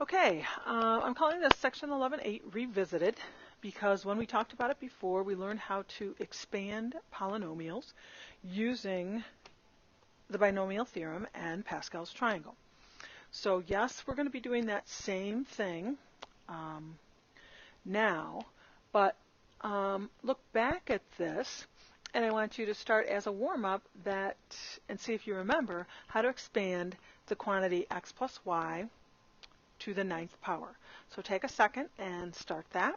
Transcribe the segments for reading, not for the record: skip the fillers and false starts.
Okay, I'm calling this section 11.8 revisited because when we talked about it before, we learned how to expand polynomials using the binomial theorem and Pascal's triangle. So yes, we're going to be doing that same thing now, but look back at this, and I want you to start as a warm-up and see if you remember how to expand the quantity x plus y to the 9th power. So take a second and start that.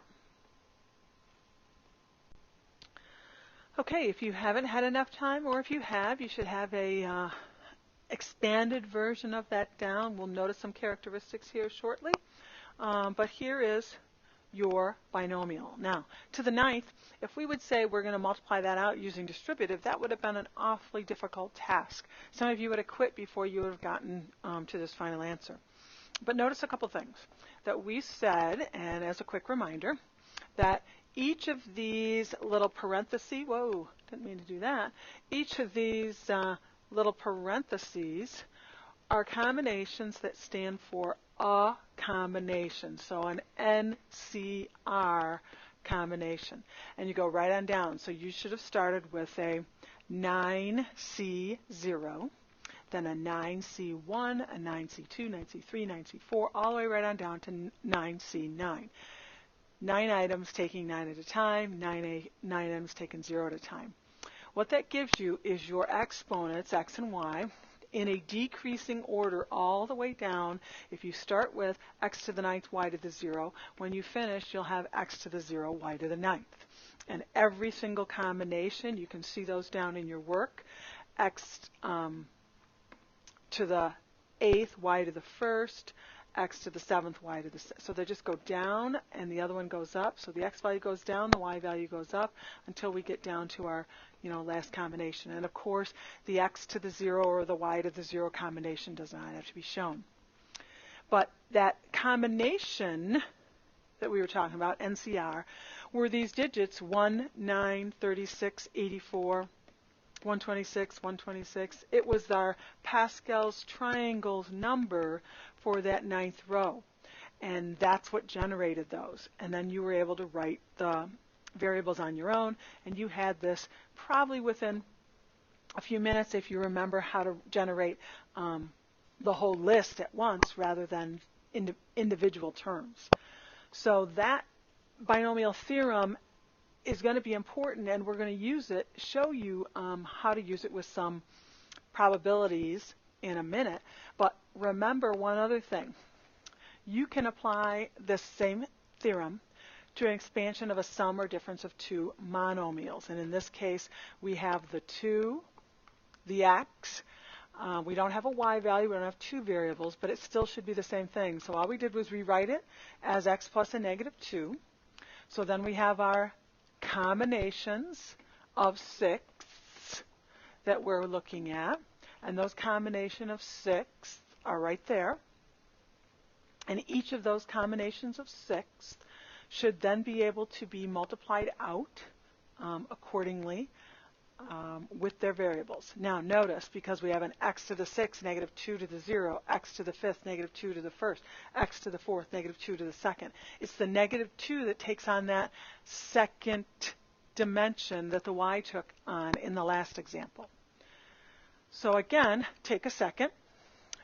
Okay, if you haven't had enough time, or if you have, you should have a expanded version of that down. We'll notice some characteristics here shortly. But here is your binomial. Now, to the 9th, if we would say we're going to multiply that out using distributive, that would have been an awfully difficult task. Some of you would have quit before you would have gotten to this final answer. But notice a couple things that we said, and as a quick reminder, that each of these little parentheses, whoa, didn't mean to do that, each of these little parentheses are combinations that stand for a combination, so an NCR combination. And you go right on down. So you should have started with a 9C0, then a 9C1, a 9C2, 9C3, 9C4, all the way right on down to 9C9. 9 items taking 9 at a time, 9 items taken 0 at a time. What that gives you is your exponents, x and y, in a decreasing order all the way down. If you start with x to the 9th, y to the 0, when you finish, you'll have x to the 0, y to the 9th. And every single combination, you can see those down in your work, x to the 8th, y to the 1st, x to the 7th, y to the 6th. So they just go down and the other one goes up. So the x value goes down, the y value goes up until we get down to our last combination. And of course, the x to the 0 or the y to the 0 combination does not have to be shown. But that combination that we were talking about, NCR, were these digits 1, 9, 36, 84, 126, 126. It was our Pascal's triangle's number for that 9th row. And that's what generated those. And then you were able to write the variables on your own. And you had this probably within a few minutes if you remember how to generate the whole list at once rather than individual terms. So that binomial theorem is going to be important, and we're going to use it, show you how to use it with some probabilities in a minute. But remember one other thing. You can apply this same theorem to an expansion of a sum or difference of two monomials. And in this case, we have the 2, the x. We don't have a y value, we don't have two variables, but it still should be the same thing. So all we did was rewrite it as x plus a negative 2. So then we have our combinations of 6 that we're looking at, and those combination of 6 are right there. And each of those combinations of 6 should then be able to be multiplied out accordingly with their variables. Now notice, because we have an x to the 6, negative 2 to the 0, x to the 5th, negative 2 to the 1st, x to the 4th, negative 2 to the 2nd. It's the negative 2 that takes on that second dimension that the y took on in the last example. So again, take a second,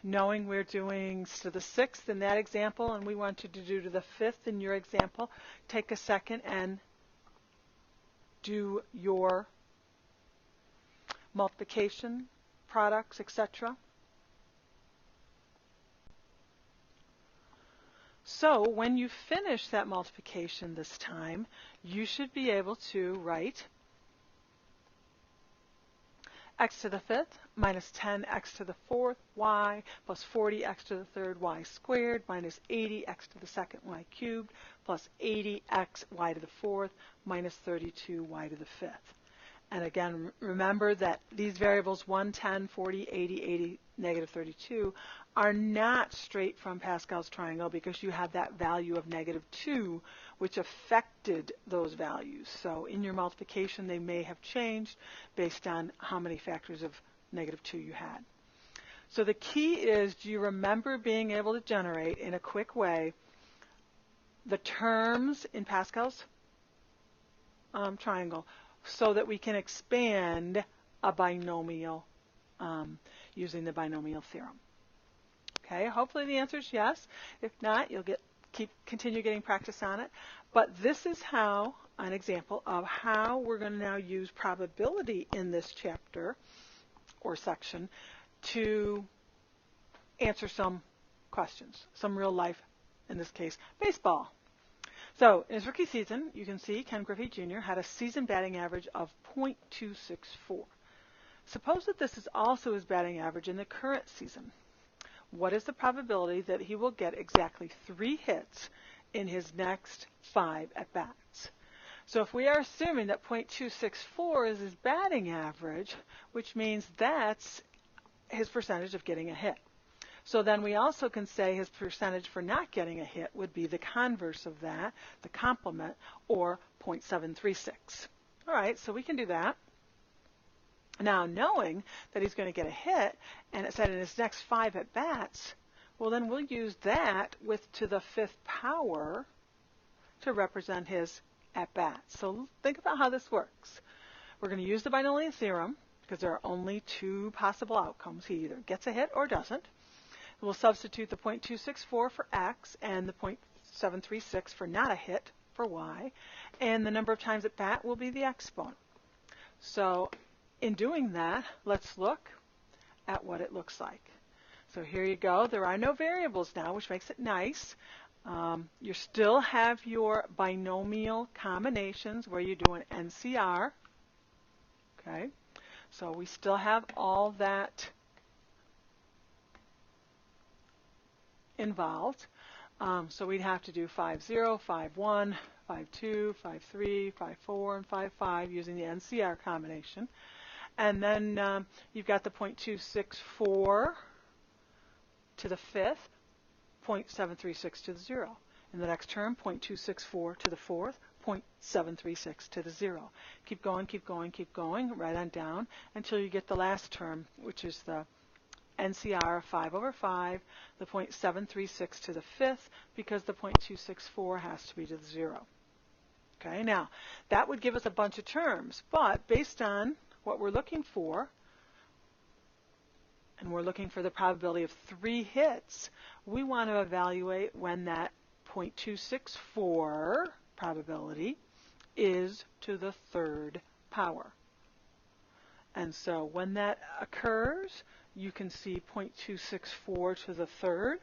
knowing we're doing to the 6th in that example, and we want you to do to the 5th in your example. Take a second and do your multiplication, products, etc. So when you finish that multiplication this time, you should be able to write x to the 5th minus 10x to the 4th y plus 40x to the 3rd y squared minus 80x to the 2nd y cubed plus 80x y to the 4th minus 32y to the 5th. And again, remember that these variables 1, 10, 40, 80, 80, negative 32 are not straight from Pascal's triangle because you have that value of negative 2 which affected those values. So in your multiplication they may have changed based on how many factors of negative 2 you had. So the key is, do you remember being able to generate in a quick way the terms in Pascal's triangle so that we can expand a binomial using the binomial theorem? Okay, hopefully the answer is yes. If not, you'll continue getting practice on it. But this is how, an example of how we're going to now use probability in this chapter or section to answer some questions, some real life, in this case, baseball. So in his rookie season, you can see Ken Griffey Jr. had a season batting average of .264. Suppose that this is also his batting average in the current season. What is the probability that he will get exactly 3 hits in his next 5 at-bats? So if we are assuming that .264 is his batting average, which means that's his percentage of getting a hit. So then we also can say his percentage for not getting a hit would be the converse of that, the complement, or .736. All right, so we can do that. Now, knowing that he's going to get a hit, and it said in his next 5 at-bats, well, then we'll use that to the 5th power to represent his at-bats. So think about how this works. We're going to use the binomial theorem because there are only 2 possible outcomes. He either gets a hit or doesn't. We'll substitute the .264 for x and the .736 for not a hit for y, and the number of times at bat will be the exponent. So in doing that, let's look at what it looks like. So here you go. There are no variables now, which makes it nice. You still have your binomial combinations where you do an NCR. Okay, so we still have all that involved. So we'd have to do 5, 0, 5, 1, 5, 2, 5, 3, 5, 4, and 5, 5 using the NCR combination. And then you've got the .264 to the 5th, .736 to the 0. In the next term, .264 to the 4th, .736 to the 0. Keep going, keep going, keep going, right on down until you get the last term, which is the NCR of 5 over 5, the .736 to the 5th, because the .264 has to be to the 0. Okay, now that would give us a bunch of terms, but based on what we're looking for, and we're looking for the probability of 3 hits, we want to evaluate when that .264 probability is to the 3rd power. And so when that occurs, you can see .264 to the 3rd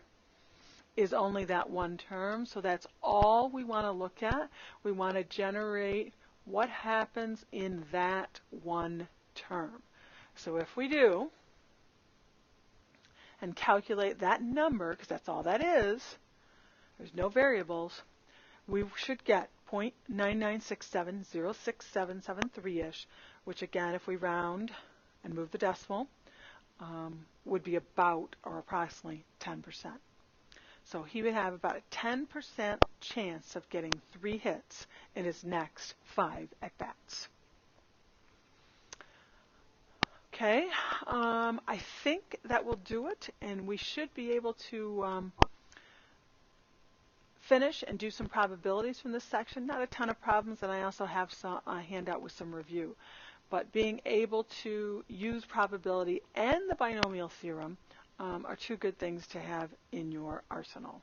is only that one term, so that's all we want to look at. We want to generate what happens in that one term. So if we do, and calculate that number, because that's all that is, there's no variables, we should get .996706773-ish, which again, if we round and move the decimal, would be about or approximately 10%. So he would have about a 10% chance of getting 3 hits in his next 5 at-bats. Okay, I think that will do it, and we should be able to finish and do some probabilities from this section. Not a ton of problems, and I also have a handout with some review. But being able to use probability and the binomial theorem are 2 good things to have in your arsenal.